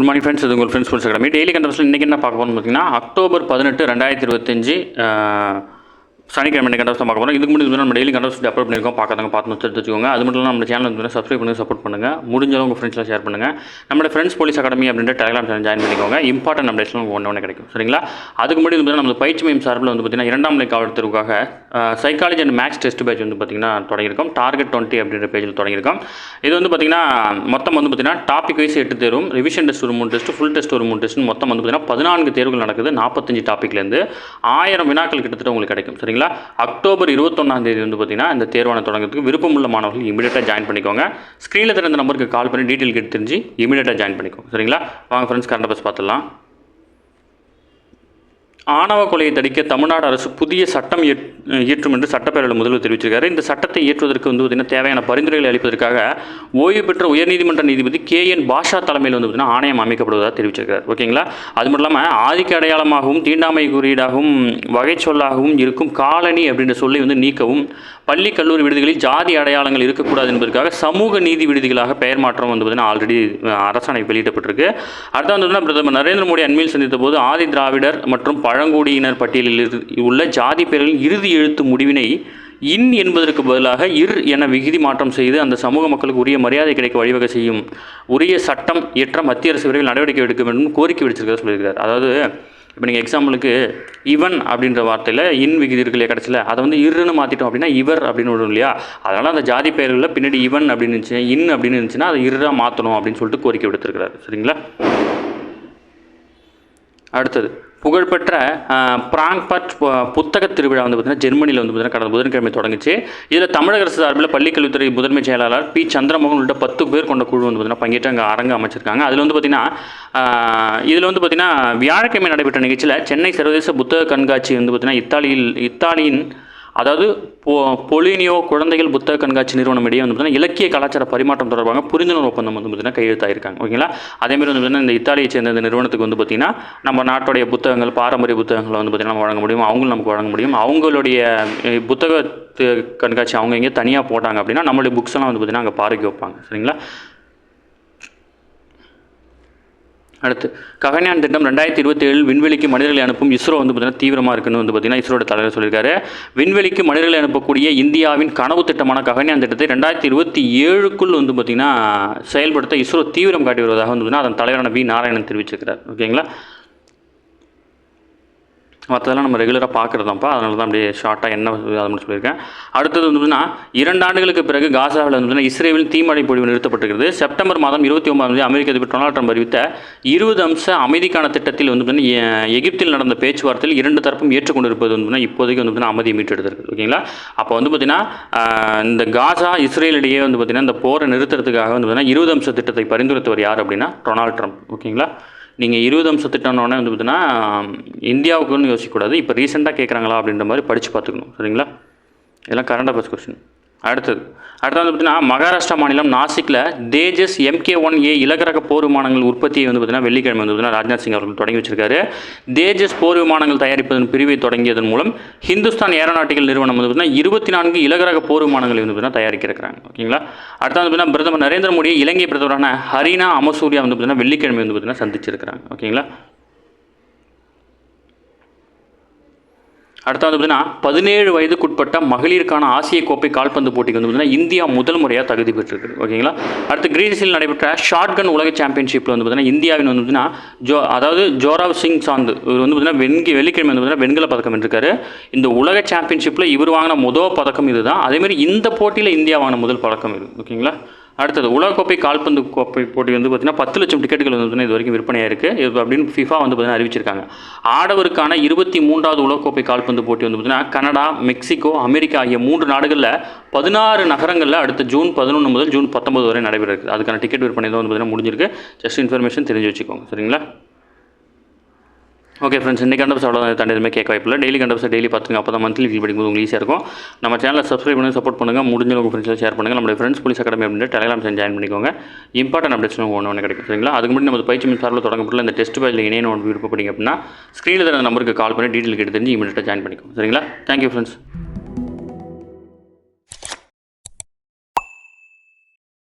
Good morning friends, இது உங்கள் friends police academy. Daily கண்டஸ்ட்டில் இன்றைக்கி என்ன பார்க்க போகணும்னு பார்த்தீங்கன்னா அக்டோபர் 18, 2025 சனிக்கிழமை கண்டஸ்ட் பார்க்க போகிறோம். இதுக்கு முன்னாடி நம்ம டெய்லி கண்டஸ்ட் அப்லோட் பண்ணியிருக்கோம். பார்க்காதவங்க பார்த்து தெரிஞ்சுக்கோங்க. அது மட்டும் இல்லாமல் நம்ம சேனல் வந்து சப்ஸ்கிரைப் பண்ணி சப்போர்ட் பண்ணுங்கள். முடிஞ்சளவு உங்கள் ஃப்ரெண்ட்ஸ்லாம் ஷேர் பண்ணுங்கள். நம்மளோட ஃப்ரெண்ட்ஸ் போலீஸ் அகாடமி அப்படின்ற டெலிகிராம் சேனல் ஜாயின் பண்ணிக்கோங்க. இம்பார்ட்டன்ட் அப்டேட்ஸ்லாம் ஒன்று கிடைக்கும். சரிங்களா? அதுக்கு முன்னாடி வந்து நம்ம பயிற்சி மையம் சார்பில் வந்து பார்த்திங்கன்னா 2ஆம் நிலை காவல் தேர்வுக்காக psychology and maths test batch வந்து பார்த்திங்கன்னா தொடங்கியிருக்கோம். டார்கெட் 20 அப்படின்ற பேஜில் தொடங்கியிருக்கோம். இது வந்து பார்த்திங்கன்னா மொத்தம் வந்து பார்த்திங்கன்னா டாபிக் வைஸ் 8 தேர்வும், ரிவிஷன் டெஸ்ட் ஒரு 3 டெஸ்ட், ஃபுல் டெஸ்ட் ஒரு 3 டெஸ்ட், மொத்தம் வந்து பார்த்திங்கன்னா 14 தேர்வுகள் நடக்குது. 45 டாப்பிக்லேருந்து 1000 வினாக்கள் கிட்டத்தட்ட உங்களுக்கு கிடைக்கும். சரிங்களா? அக்டோபர் 21ஆம் தேதி வந்து பார்த்தீங்கன்னா இந்த தேர்வான தொடங்கிறதுக்கு விருப்பமுள்ள மாணவர்கள் இமீடியட்டாக ஜாயின் பண்ணிக்கோங்க. ஸ்க்ரீனில் தெரிந்த நம்பருக்கு கால் பண்ணி டீட்டெயில் கேட்டு தெரிஞ்சு இமீடியட்டாக ஜாயின் பண்ணிக்கோங்க. சரிங்களா? வாங்க ஃப்ரெண்ட்ஸ், கரண்ட் அஃபேர்ஸ் பார்த்துடலாம். ஆணவ கொலையை தடுக்க தமிழ்நாடு அரசு புதிய சட்டம் இயற்றும் என்று சட்டப்பேரவையில் முதல்வர் தெரிவிச்சிருக்காரு. இந்த சட்டத்தை இயற்றுவதற்கு வந்து பார்த்தீங்கன்னா தேவையான பரிந்துரைகளை அளிப்பதற்காக ஓய்வு பெற்ற உயர்நீதிமன்ற நீதிபதி KN பாஷா தலைமையில் வந்து பார்த்தீங்கன்னா ஆணையம் அமைக்கப்படுவதாக தெரிவிச்சிருக்காரு. ஓகேங்களா? அது மட்டும் இல்லாமல் ஆதிக்க அடையாளமாகவும் தீண்டாமை குறியீடாகவும் வகை சொல்லாகவும் இருக்கும் காலனி அப்படின்ற சொல்லை வந்து நீக்கவும், பள்ளி கல்லூரி விடுதிகளில் ஜாதி அடையாளங்கள் இருக்கக்கூடாது என்பதற்காக சமூக நீதி விடுதிகளாக பெயர் மாற்றம் வந்து பார்த்தீங்கன்னா ஆல்ரெடி அரசாணை வெளியிடப்பட்டிருக்கு. அடுத்த வந்து பிரதமர் நரேந்திர மோடி அண்மையில் சந்தித்த போது ஆதி திராவிடர் மற்றும் பழங்குடியினர் பட்டியலில் உள்ள ஜாதி பெயர்களின் இறுதி எழுத்து முடிவினை இன் என்பதற்கு பதிலாக இர் என விகுதி மாற்றம் செய்து அந்த சமூக மக்களுக்கு உரிய மரியாதை கிடைக்க வழிவகை செய்யும் உரிய சட்டம் இயற்ற மத்திய அரசு விரைவில் நடவடிக்கை எடுக்க வேண்டும் கோரிக்கை விடுச்சிருக்கிறதா சொல்லியிருக்கார். அதாவது இப்போ நீங்கள் எக்ஸாம்பிளுக்கு இவன் அப்படின்ற வார்த்தையில் இன் விகுதி இருக்கு இல்லையா, கடைசியில் அதை வந்து இருன்னு மாற்றிட்டோம் அப்படின்னா இவர் அப்படின்னு விடும் இல்லையா. அதனால் அந்த ஜாதி பெயர்களில் பின்னாடி இவன் அப்படின்னு இருந்துச்சு, இன் அப்படின்னு இருந்துச்சுன்னா அதை இருராக மாற்றணும் அப்படின்னு சொல்லிட்டு கோரிக்கை விடுத்திருக்கிறார். சரிங்களா? அடுத்தது புகழ்பெற்ற பிராங்க்பர்ட் புத்தக திருவிழா வந்து பார்த்திங்கன்னா ஜெர்மனியில் வந்து பார்த்திங்கன்னா கடந்த புதன்கிழமை தொடங்கிச்சு. இதில் தமிழக அரசு சார்பில் பள்ளிக்கல்வித்துறை முதன்மை செயலாளர் P. சந்திரமோகன் உள்ளிட்ட 10 பேர் கொண்ட குழு வந்து பார்த்திங்கன்னா பங்கேற்று அங்கே அரங்கு அமைச்சிருக்காங்க. அதில் வந்து பார்த்திங்கன்னா வியாழக்கிழமை நடைபெற்ற நிகழ்ச்சியில் சென்னை சர்வதேச புத்தக கண்காட்சி வந்து பார்த்திங்கன்னா இத்தாலியின் அதாவது பொலினியோ குழந்தைகள் புத்தக கண்காட்சி நிறுவனம் இடையே வந்து பார்த்தீங்கன்னா இலக்கிய கலாச்சார பரிமாற்றம் தொடர்பாக புரிந்துணர்வு ஒப்பந்தம் வந்து பார்த்தீங்கன்னா கையெழுத்தாயிருக்காங்க. ஓகேங்களா? அதேமாதிரி வந்து பார்த்தீங்கன்னா இந்த இத்தாலியை சேர்ந்த இந்த நிறுவனத்துக்கு வந்து பார்த்திங்கன்னா நம்ம நாட்டுடைய புத்தகங்கள், பாரம்பரிய புத்தகங்களை வந்து பார்த்திங்கன்னா நம்ம வழங்க முடியும், அவங்களும் நமக்கு வழங்க முடியும். அவங்களுடைய புத்தக கண்காட்சி அவங்க எங்கே தனியாக போட்டாங்க அப்படின்னா நம்மளுடைய புக்ஸ் எல்லாம் வந்து பார்த்திங்கன்னா அங்கே பார்வைக்கு வைப்பாங்க. சரிங்களா? அடுத்து ககன்யான் திட்டம் 2027 விண்வெளிக்கு மனிதர்களை அனுப்பும் இஸ்ரோ வந்து பார்த்திங்கன்னா தீவிரமாக இருக்குன்னு வந்து பார்த்திங்கன்னா இஸ்ரோட தலைவர் சொல்லியிருக்காரு. விண்வெளிக்கு மனிதர்களை அனுப்பக்கூடிய இந்தியாவின் கனவு திட்டமான ககன்யான் திட்டத்தை 2027க்குள் வந்து பார்த்திங்கன்னா செயல்படுத்த இஸ்ரோ தீவிரம் காட்டி வருவதாக வந்து பார்த்திங்கன்னா அதன் தலைவரான V. நாராயணன் தெரிவிச்சிருக்கிறார். ஓகேங்களா? மற்றதெல்லாம் நம்ம ரெகுலராக பார்க்குறதாம்ப்பா, அதனால தான் அப்படியே ஷார்ட்டாக என்ன அதை மட்டும் சொல்லியிருக்கேன். அடுத்தது வந்து பார்த்தீங்கன்னா 2 ஆண்டுகளுக்கு பிறகு காசாவில் வந்து இஸ்ரேலில் தீமழை பொழிவு நிறுத்தப்பட்டிருக்கிறது. செப்டம்பர் மாதம் 29 அமெரிக்க அதிபர் டொனால்ட் ட்ரம்ப் அறிவித்த 20 அம்ச அமைதிக்கான திட்டத்தில் வந்து பார்த்தீங்கன்னா எகிப்தில் நடந்த பேச்சுவார்த்தையில் 2 தரப்பும் ஏற்றுக்கொண்டிருப்பது வந்து பார்த்தீங்கன்னா இப்போதைக்கு வந்து பார்த்தீங்கன்னா அமைதியை மீட்டெடுத்திருக்கு. ஓகேங்களா? அப்போ வந்து பார்த்தீங்கன்னா இந்த காசா இஸ்ரேலிடையே வந்து பார்த்தீங்கன்னா இந்த போரை நிறுத்துறதுக்காக வந்து பார்த்தீங்கன்னா 20 அம்ச திட்டத்தை பரிந்துரைத்தவர் யார் அப்படின்னா டொனால்ட் ட்ரம்ப். ஓகேங்களா? நீங்கள் 20 அம்ச திட்டம்னோடனே வந்து பார்த்தீங்கன்னா இந்தியாவுக்குன்னு யோசிக்கக்கூடாது, இப்போ ரீசெண்டாக கேட்குறாங்களா அப்படின்ற மாதிரி படித்து பார்த்துக்கணும். சரிங்களா? இதெல்லாம் கரண்ட் அஃபேர்ஸ் கொஸ்டின். அடுத்தது வந்து பார்த்திங்கன்னா மகாராஷ்டிரா மாநிலம் நாசிக்கில் தேஜஸ் MK-1A இலகுரக போர் விமானங்கள் உற்பத்தியை வந்து பார்த்திங்கன்னா வெள்ளிக்கிழமை வந்து பார்த்திங்கன்னா ராஜ்நாத் சிங் அவர்கள் தொடங்கி வச்சிருக்காரு. தேஜஸ் போர் விமானங்கள் தயாரிப்பதன் பிரிவை தொடங்கியதன் மூலம் ஹிந்துஸ்தான் ஏரோநாட்டிக்கல் நிறுவனம் வந்து பார்த்திங்கன்னா 24 இலகுரக போர் விமானங்களை வந்து பார்த்திங்கன்னா தயாரிக்கிறாங்க. ஓகேங்களா? அடுத்து வந்து பார்த்திங்கன்னா பிரதமர் நரேந்திர மோடி இலங்கை பிரதமரான ஹரினா அமசூரியா வந்து பார்த்திங்கன்னா வெள்ளிக்கிழமை வந்து பார்த்திங்கன்னா சந்திச்சிருக்கிறாங்க. ஓகேங்களா? அடுத்து வந்து பார்த்திங்கன்னா 17 வயதுக்குட்பட்ட மகளிருக்கான ஆசிய கோப்பை கால்பந்து போட்டிக்கு வந்து பார்த்திங்கன்னா இந்தியா முதல் முறையாக தகுதி பெற்றிருக்கு. ஓகேங்களா? அடுத்து கிரீஸில் நடைபெற்ற ஷாட்கன் உலக சாம்பியன்ஷிப்பில் வந்து பார்த்திங்கன்னா இந்தியாவின் வந்து பார்த்திங்கன்னா ஜோராவ் சிங் சாந்த் இவர் வந்து பார்த்திங்கன்னா வெள்ளிக்கிழமை வந்து பார்த்திங்கன்னா வெண்கல பதக்கம் வென்றிருக்காரு. இந்த உலக சாம்பியன்ஷிப்பில் இவர் வாங்கின முதல் பதக்கம் இதுதான். அதேமாதிரி இந்த போட்டியில் இந்தியா வாங்கின முதல் பதக்கம் இது. ஓகேங்களா? அடுத்தது உலகக்கோப்பை கால்பந்து கோப்பை போட்டி வந்து பார்த்திங்கன்னா 10 லட்சம் டிக்கெட்டுகள் வந்து இது வரைக்கும் விற்பனையாக இருக்குது. இது அப்படின்னு FIFA வந்து பார்த்திங்கன்னா அறிவிச்சிருக்காங்க. ஆடவருக்கான 23வது உலகக்கோப்பை கால்பந்து போட்டி வந்து பார்த்திங்கன்னா கனடா, மெக்சிகோ, அமெரிக்கா ஆகிய 3 நாடுகளில் 16 நகரங்களில் அடுத்த ஜூன் 11 முதல் ஜூன் 19 வரை நடைபெற இருக்குது. அதுக்கான டிக்கெட் விற்பனை தான் வந்து பார்த்திங்கன்னா முடிஞ்சிருக்கு. ஜஸ்ட் இன்ஃபர்மேஷன் தெரிஞ்சு வச்சுக்கோங்க. சரிங்களா? ஓகே ஃப்ரெண்ட்ஸ், இன்றைக்கி கண்டப்ஸ் அவ்வளோ தாண்டி எதுவுமே கேட்க வாய்ப்பில்லை. டெய்லி கண்டப்ஸை டெய்லி பார்த்துங்க. அப்போ தான் மந்த்லி ஃபீல் படிக்கும்போது உங்களுக்கு ஈஸியாக இருக்கும். நம்ம சேனலை சப்ஸ்கிரைப் பண்ணி சப்போர்ட் பண்ணுங்கள். முடிஞ்ச உங்கள் ஃப்ரெண்ட்ஸில் ஷேர் பண்ணுங்கள். நம்மளுடைய ஃப்ரெண்ட்ஸ் போலீஸ் அகாடமி அப்படின்ற டெலிகிராம் சேனல் ஜாயின் பண்ணிக்கோங்க. இம்பார்ட்டன்ட் அப்டேட்ஸ் ஒன்று கிடைக்கும். சரிங்களா? அதுக்கு முன்னாடி நம்ம பயிற்சி சார்பில் தொடங்கப்பட்டுள்ள இந்த டெஸ்ட் பேஜில் இணையணும் விருப்பப்படிங்க அப்படின்னா ஸ்க்ரீனில் தர நம்பருக்கு கால் பண்ணி டீட்டெயில் கேட்டு தெரிஞ்சு இமீடியட்டாக ஜாயின் பண்ணிக்கோங்க. சரிங்களா? Thank you friends.